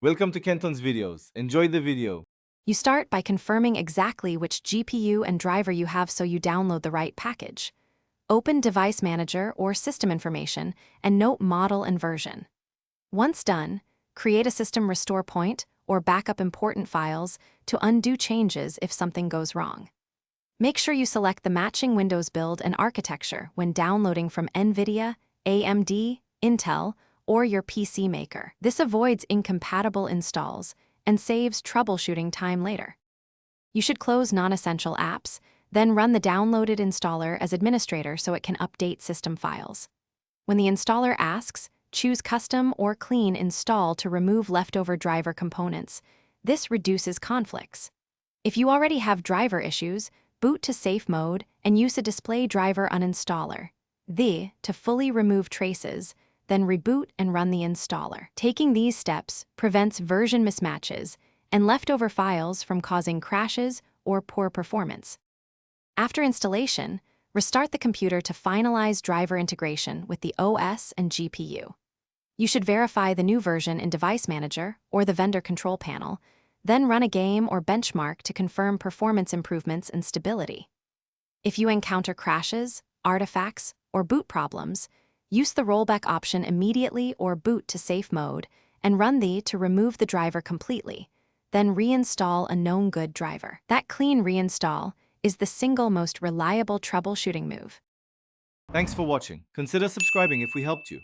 Welcome to Kenton's videos. Enjoy the video. You start by confirming exactly which GPU and driver you have so you download the right package. Open Device Manager or System Information and note model and version. Once done, create a system restore point or backup important files to undo changes if something goes wrong. Make sure you select the matching Windows build and architecture when downloading from NVIDIA, AMD, Intel, or your PC maker. This avoids incompatible installs and saves troubleshooting time later. You should close non-essential apps, then run the downloaded installer as administrator so it can update system files. When the installer asks, choose Custom or Clean Install to remove leftover driver components. This reduces conflicts. If you already have driver issues, boot to safe mode and use a display driver uninstaller. To fully remove traces, then reboot and run the installer. Taking these steps prevents version mismatches and leftover files from causing crashes or poor performance. After installation, restart the computer to finalize driver integration with the OS and GPU. You should verify the new version in Device Manager or the vendor control panel, then run a game or benchmark to confirm performance improvements and stability. If you encounter crashes, artifacts, or boot problems, use the rollback option immediately or boot to safe mode and run to remove the driver completely, then reinstall a known good driver. That clean reinstall is the single most reliable troubleshooting move. Thanks for watching. Consider subscribing if we helped you.